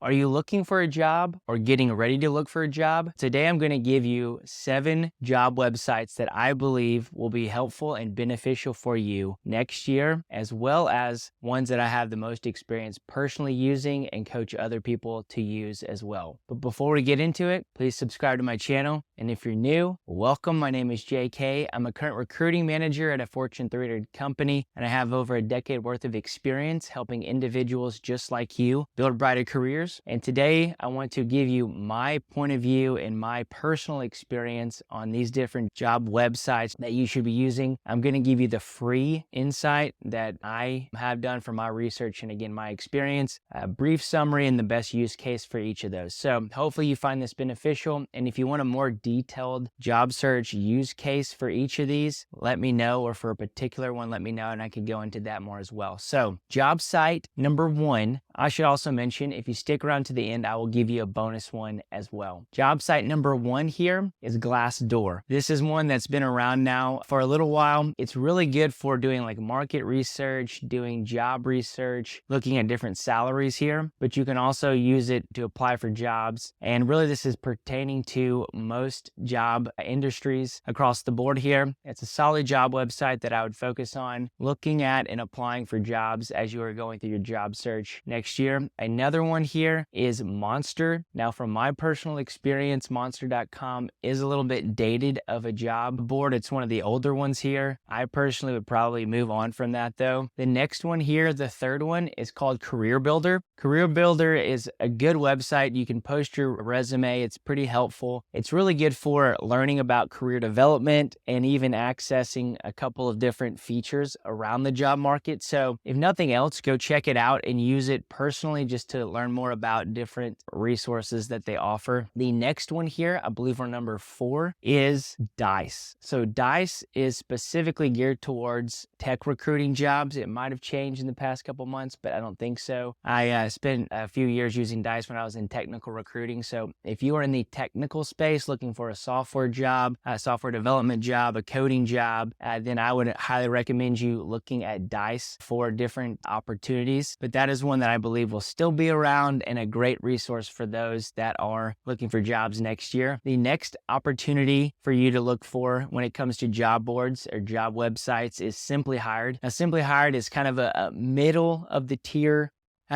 Are you looking for a job or getting ready to look for a job? Today, I'm going to give you 7 job websites that I believe will be helpful and beneficial for you next year, as well as ones that I have the most experience personally using and coach other people to use as well. But before we get into it, please subscribe to my channel. And if you're new, welcome. My name is JK. I'm a current recruiting manager at a Fortune 300 company, and I have over a decade worth of experience helping individuals just like you build brighter careers. And today I want to give you my point of view and my personal experience on these different job websites that you should be using. I'm going to give you the free insight that I have done from my research and again, my experience, a brief summary and the best use case for each of those. So hopefully you find this beneficial. And if you want a more detailed job search use case for each of these, let me know, or for a particular one, let me know and I could go into that more as well. So job site number 1, I should also mention, if you stick around to the end, I will give you a bonus one as well. Job site number 1 here is Glassdoor. This is one that's been around now for a little while. It's really good for doing like market research, doing job research, looking at different salaries here, but you can also use it to apply for jobs. And really this is pertaining to most job industries across the board here. It's a solid job website that I would focus on looking at and applying for jobs as you are going through your job search next year. Another one here is Monster. Now, from my personal experience, monster.com is a little bit dated of a job board. It's one of the older ones here. I personally would probably move on from that though. The next one here, the third one, is called Career Builder. Career Builder is a good website. You can post your resume. It's pretty helpful. It's really good for learning about career development and even accessing a couple of different features around the job market. So if nothing else, go check it out and use it personally just to learn more about different resources that they offer. The next one here, I believe we're number 4, is Dice. So Dice is specifically geared towards tech recruiting jobs. It might have changed in the past couple months, but I don't think so. I spent a few years using Dice when I was in technical recruiting. So if you are in the technical space looking for a software job, a software development job, a coding job, then I would highly recommend you looking at Dice for different opportunities. But that is one that I believe will still be around and a great resource for those that are looking for jobs next year. The next opportunity for you to look for when it comes to job boards or job websites is Simply Hired. Now, Simply Hired is kind of a middle of the tier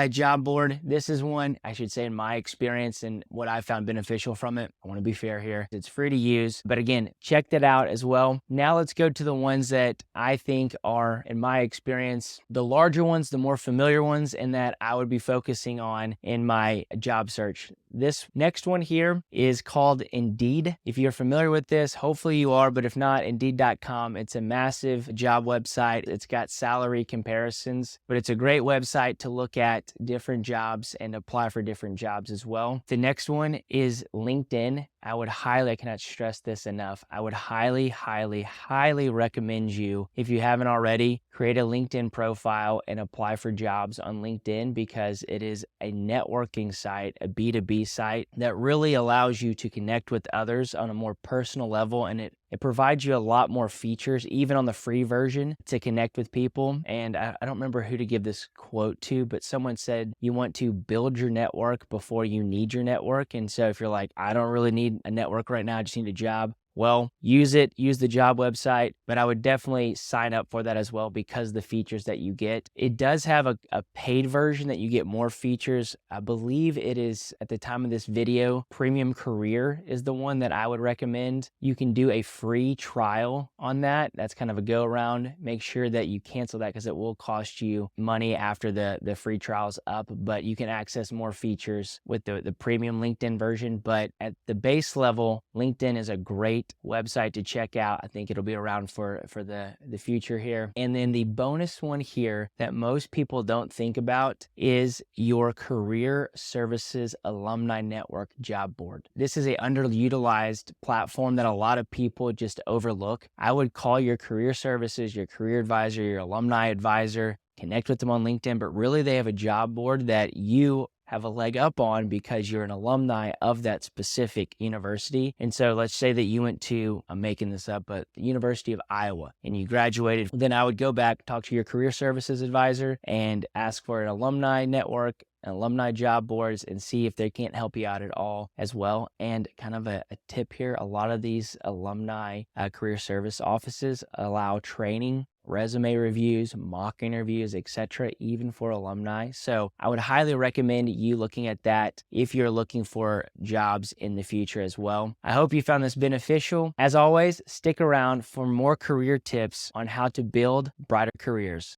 job board. This is one, I should say, in my experience and what I found beneficial from it. I want to be fair here. It's free to use, but again, check that out as well. Now let's go to the ones that I think are, in my experience, the larger ones, the more familiar ones, and that I would be focusing on in my job search. This next one here is called Indeed. If you're familiar with this, hopefully you are, but if not, Indeed.com. It's a massive job website. It's got salary comparisons, but it's a great website to look at different jobs and apply for different jobs as well. The next one is LinkedIn. I cannot stress this enough. I would highly, highly, highly recommend you, if you haven't already, create a LinkedIn profile and apply for jobs on LinkedIn, because it is a networking site, a B2B site that really allows you to connect with others on a more personal level. And it provides you a lot more features, even on the free version, to connect with people. And I don't remember who to give this quote to, but someone said, you want to build your network before you need your network. And so if you're like, I don't really need a network right now, I just need a job. Well, use it, use the job website, but I would definitely sign up for that as well because of the features that you get. It does have a paid version that you get more features. I believe it is, at the time of this video, Premium Career is the one that I would recommend. You can do a free trial on that. That's kind of a go around. Make sure that you cancel that because it will cost you money after the free trial's up, but you can access more features with the premium LinkedIn version. But at the base level, LinkedIn is a great website to check out. I think it'll be around for the future here. And then the bonus one here that most people don't think about is your Career Services Alumni Network job board. This is a underutilized platform that a lot of people just overlook. I would call your career services, your career advisor, your alumni advisor, connect with them on LinkedIn, but really they have a job board that you have a leg up on because you're an alumni of that specific university. And so let's say that you went to, I'm making this up, but the University of Iowa and you graduated, then I would go back, talk to your career services advisor and ask for an alumni network and alumni job boards and see if they can't help you out at all as well. And kind of a tip here, a lot of these alumni career service offices allow training, resume reviews, mock interviews, etc., even for alumni. So I would highly recommend you looking at that if you're looking for jobs in the future as well. I hope you found this beneficial. As always, stick around for more career tips on how to build brighter careers.